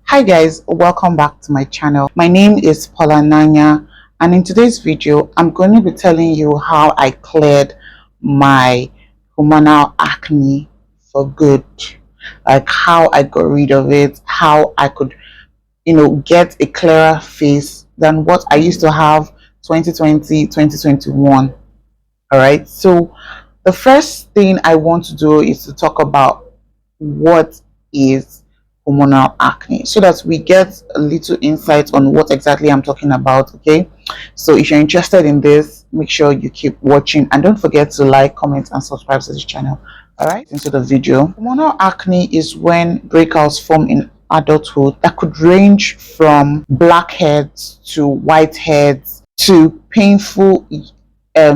Hi guys, welcome back to my channel. My name is Paula Nanya, and in today's video I'm going to be telling you how I cleared my hormonal acne for good, like how I got rid of it, how I could get a clearer face than what I used to have 2020 2021. All right, so the first thing I want to do is to talk about what is hormonal acne so that we get a little insight on what exactly I'm talking about. Okay, so if you're interested in this, make sure you keep watching and don't forget to like, comment and subscribe to this channel. All right, into the video. Hormonal acne is when breakouts form in adulthood that could range from blackheads to whiteheads to painful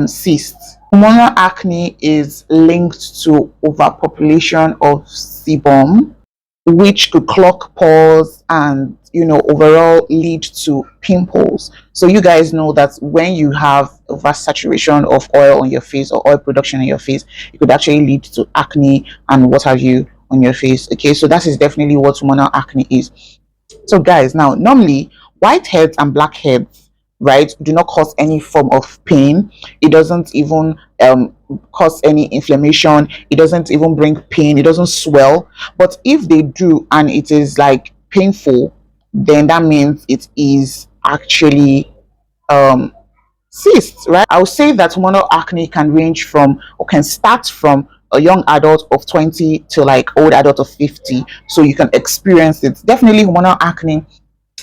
cysts. Hormonal acne is linked to overpopulation of sebum, which could clog pores and overall lead to pimples. So you guys know that when you have oversaturation of oil on your face or oil production on your face, it could actually lead to acne and what have you on your face. Okay, so that is definitely what hormonal acne is. So guys, now normally whiteheads and blackheads, right, do not cause any form of pain. It doesn't even cause any inflammation. It doesn't even bring pain. It doesn't swell. But if they do and it is like painful, then that means it is actually cysts, right? I would say that hormonal acne can range from, or can start from, a young adult of 20 to like old adult of 50. So you can experience it. Definitely hormonal acne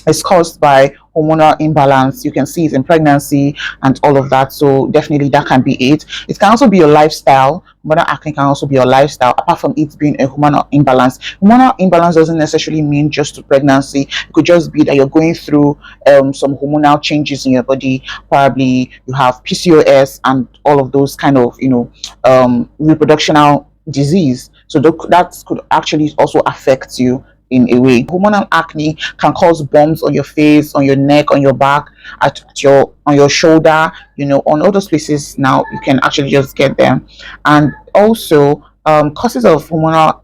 is caused by hormonal imbalance. You can see it in pregnancy and all of that. So definitely that can be it. It can also be your lifestyle. Hormonal acne can also be your lifestyle, apart from it being a hormonal imbalance. Hormonal imbalance doesn't necessarily mean just to pregnancy. It could just be that you're going through some hormonal changes in your body. Probably you have PCOS and all of those kind of reproductional disease. So that could actually also affect you in a way. Hormonal acne can cause bumps on your face, on your neck, on your back, on your shoulder, on all those places. Now you can actually just get them. And also causes of hormonal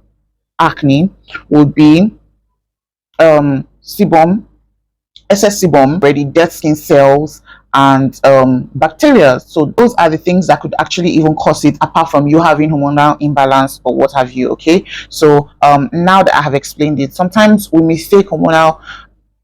acne would be sebum, excess sebum, already dead skin cells, and bacteria. So those are the things that could actually even cause it, apart from you having hormonal imbalance or what have you. Okay, so now that I have explained it, sometimes we mistake hormonal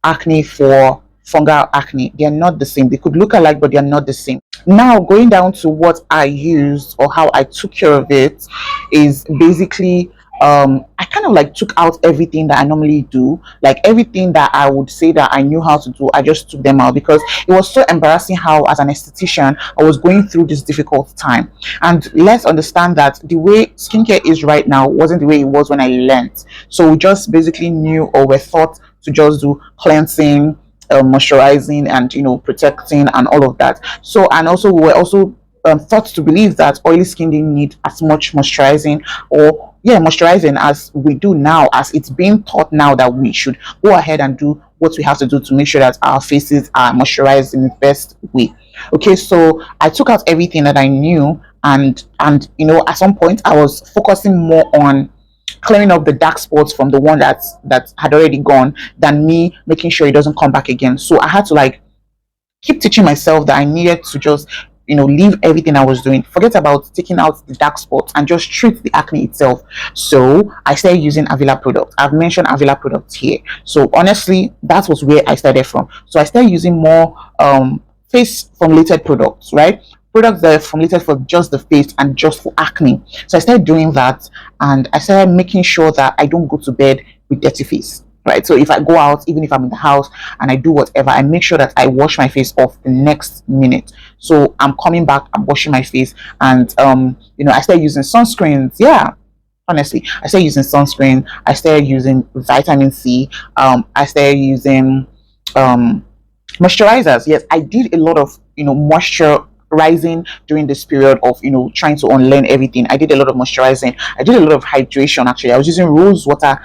acne for fungal acne. They are not the same. They could look alike, but they are not the same. Now going down to what I used or how I took care of it is basically I kind of like took out everything that I normally do, like everything that I would say that I knew how to do. I just took them out because it was so embarrassing how, as an esthetician, I was going through this difficult time. And let's understand that the way skincare is right now wasn't the way it was when I learned. So we just basically knew, or were taught to just do cleansing, moisturizing, and protecting and all of that. So, and also we were also thought to believe that oily skin didn't need as much moisturizing, or moisturizing as we do now, as it's being taught now that we should go ahead and do what we have to do to make sure that our faces are moisturized in the best way. Okay, so I took out everything that I knew, and at some point I was focusing more on clearing up the dark spots from the one that had already gone, than me making sure it doesn't come back again. So I had to like keep teaching myself that I needed to just leave everything I was doing, forget about taking out the dark spots, and just treat the acne itself. So I started using Avila products. I've mentioned Avila products here. So honestly, that was where I started from. So I started using more face formulated products, right? Products that are formulated for just the face and just for acne. So I started doing that, and I started making sure that I don't go to bed with dirty face. Right, so if I go out, even if I'm in the house and I do whatever, I make sure that I wash my face off the next minute. So I'm coming back, I'm washing my face, and I started using sunscreens. Yeah, honestly, I started using sunscreen. I started using vitamin C. I started using moisturizers. Yes, I did a lot of moisturizing during this period of trying to unlearn everything. I did a lot of moisturizing. I did a lot of hydration. Actually, I was using rose water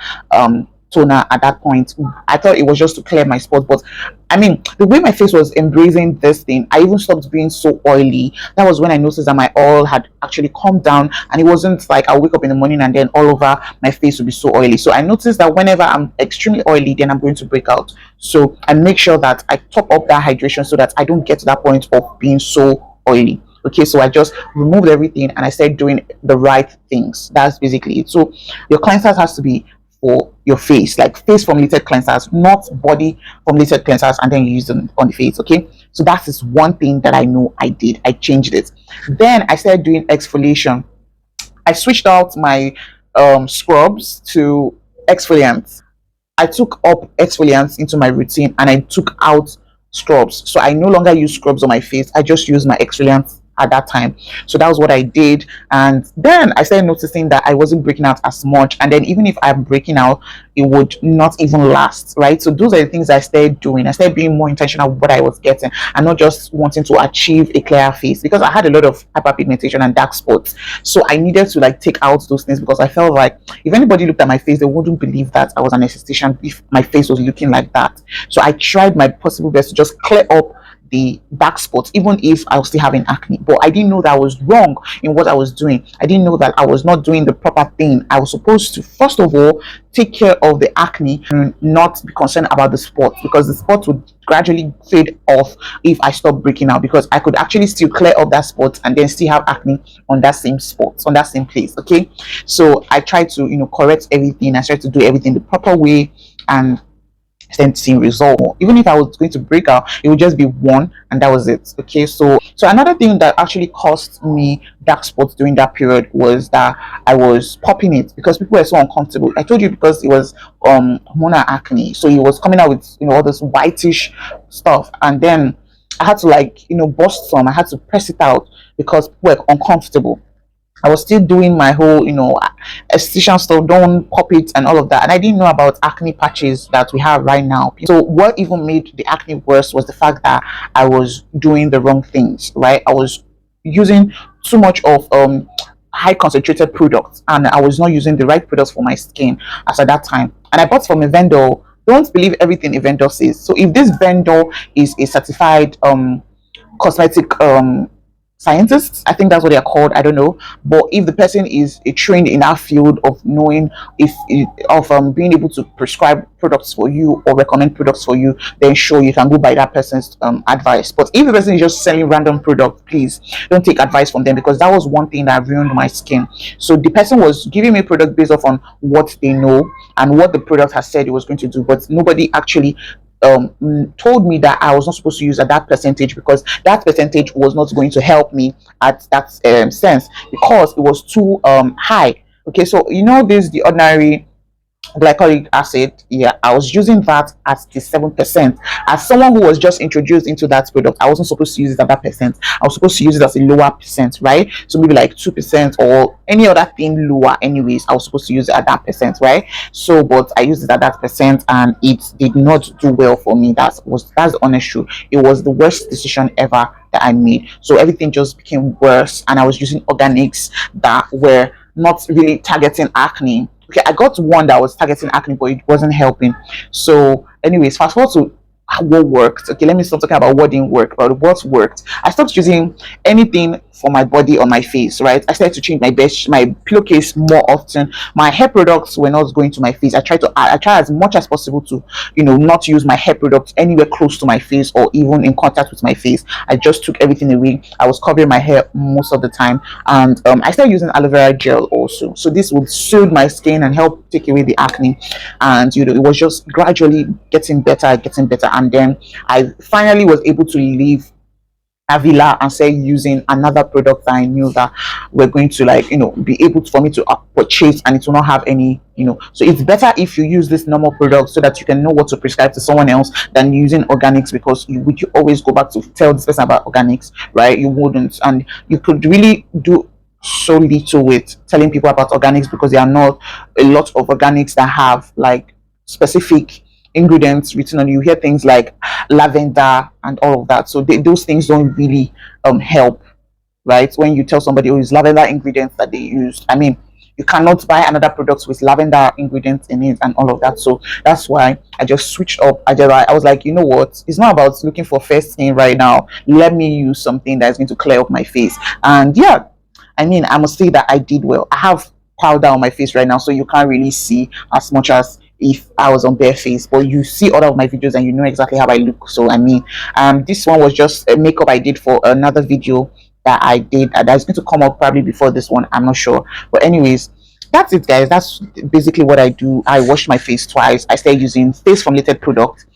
toner at that point. I thought it was just to clear my spots, but I mean, the way my face was embracing this thing, I even stopped being so oily. That was when I noticed that my oil had actually calmed down, and it wasn't like I wake up in the morning and then all over my face would be so oily. So I noticed that whenever I'm extremely oily, then I'm going to break out. So I make sure that I top up that hydration so that I don't get to that point of being so oily. Okay, so I just removed everything and I started doing the right things. That's basically it. So your cleansers has to be for your face, like face formulated cleansers, not body formulated cleansers, and then you use them on the face. Okay, so that is one thing that I know I did. I changed it. Then I started doing exfoliation. I switched out my scrubs to exfoliants. I took up exfoliants into my routine and I took out scrubs. So I no longer use scrubs on my face. I just use my exfoliants at that time. So that was what I did. And then I started noticing that I wasn't breaking out as much. And then even if I'm breaking out, it would not even last, right? So those are the things I started doing. I started being more intentional with what I was getting and not just wanting to achieve a clear face, because I had a lot of hyperpigmentation and dark spots. So I needed to like take out those things, because I felt like if anybody looked at my face, they wouldn't believe that I was an esthetician if my face was looking like that. So I tried my possible best to just clear up the dark spots, even if I was still having acne. But I didn't know that I was wrong in what I was doing. I didn't know that I was not doing the proper thing. I was supposed to, first of all, take care of the acne and not be concerned about the spots, because the spots would gradually fade off if I stop breaking out, because I could actually still clear up that spot and then still have acne on that same spot, on that same place. Okay, so I tried to, correct everything. I tried to do everything the proper way, and seeing result. Even if I was going to break out, it would just be one, and that was it. Okay, so another thing that actually caused me dark spots during that period was that I was popping it, because people were so uncomfortable. I told you, because it was hormonal acne, so it was coming out with all this whitish stuff, and then I had to like bust some. I had to press it out because people were uncomfortable. I was still doing my whole, esthetician stuff, don't pop it and all of that. And I didn't know about acne patches that we have right now. So what even made the acne worse was the fact that I was doing the wrong things, right? I was using too much of high concentrated products, and I was not using the right products for my skin as at that time. And I bought from a vendor. Don't believe everything a vendor says. So if this vendor is a certified cosmetic scientists, I think that's what they are called, I don't know, but if the person is trained in that field of knowing if of being able to prescribe products for you or recommend products for you, then sure, you can go by that person's advice. But if the person is just selling random products, please don't take advice from them, because that was one thing that ruined my skin. So the person was giving me product based off on what they know and what the product has said it was going to do, but nobody actually told me that I was not supposed to use at that percentage, because that percentage was not going to help me at that sense, because it was too high. Okay, so this the ordinary glycolic acid. Yeah, I was using that at the 7%. As someone who was just introduced into that product, I wasn't supposed to use it at that percent. I was supposed to use it as a lower percent, right? So maybe like 2% or any other thing lower. Anyways, I was supposed to use it at that percent, right? So but I used it at that percent and it did not do well for me. That's the honest truth. It was the worst decision ever that I made. So everything just became worse, and I was using organics that were not really targeting acne. Okay, I got one that was targeting acne, but it wasn't helping. So anyways, fast forward to what worked. Okay, let me stop talking about what didn't work, but what worked. I stopped using anything for my body on my face, right? I started to change my pillowcase more often. My hair products were not going to my face. I try as much as possible to not use my hair products anywhere close to my face or even in contact with my face. I just took everything away. I was covering my hair most of the time, and I started using aloe vera gel also. So this would soothe my skin and help take away the acne, and it was just gradually getting better, and then I finally was able to leave Avila and say using another product that I knew that we're going to be able for me to purchase, and it will not have any so it's better if you use this normal product so that you can know what to prescribe to someone else than using organics, because would you always go back to tell this person about organics, right? You wouldn't, and you could really do so little with telling people about organics, because there are not a lot of organics that have like specific ingredients written on. You hear things like lavender and all of that, so those things don't really help, right? When you tell somebody, oh, it's lavender ingredients that they used, I mean, you cannot buy another product with lavender ingredients in it and all of that. So that's why I just switched up. I was like, you know what, it's not about looking for first thing right now, let me use something that's going to clear up my face. And yeah, I mean, I must say that I did well. I have powder on my face right now, so you can't really see as much as if I was on bare face, but you see all of my videos and you know exactly how I look. So I mean, this one was just a makeup I did for another video that I did that's going to come up probably before this one, I'm not sure. But anyways, that's it guys, that's basically what I do. I wash my face twice. I start using face formulated product.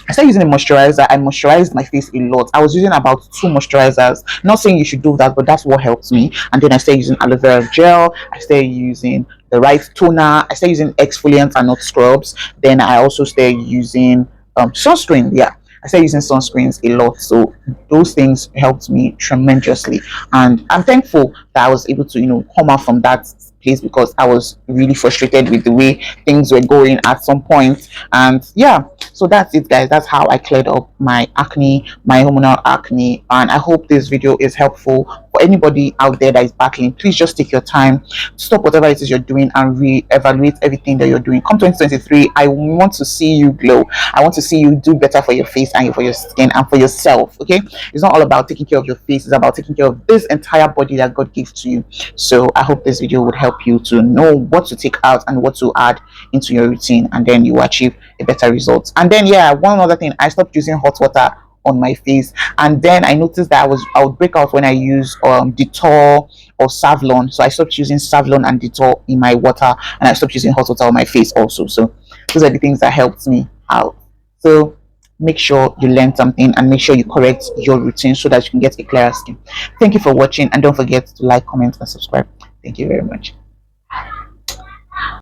I started using a moisturizer. I moisturized my face a lot. I was using about 2 moisturizers. Not saying you should do that, but that's what helps me. And then I started using aloe vera gel. I started using the right toner. I started using exfoliants and not scrubs. Then I also started using sunscreen. Yeah, I started using sunscreens a lot. So those things helped me tremendously. And I'm thankful that I was able to, come out from that place, because I was really frustrated with the way things were going at some point. And yeah, so that's it guys, that's how I cleared up my acne, my hormonal acne. And I hope this video is helpful for anybody out there that is battling. Please just take your time, stop whatever it is you're doing, and re-evaluate everything that you're doing. Come 2023, I want to see you glow. I want to see you do better for your face and for your skin and for yourself. Okay, it's not all about taking care of your face, it's about taking care of this entire body that God gives to you. So I hope this video would help you to know what to take out and what to add into your routine, and then you will achieve a better result. And then yeah, one other thing, I stopped using hot water on my face. And then I noticed that I would break out when I use Dettol or Savlon. So I stopped using Savlon and Dettol in my water, and I stopped using hot water on my face also. So those are the things that helped me out. So make sure you learn something, and make sure you correct your routine so that you can get a clearer skin. Thank you for watching, and don't forget to like, comment, and subscribe. Thank you very much.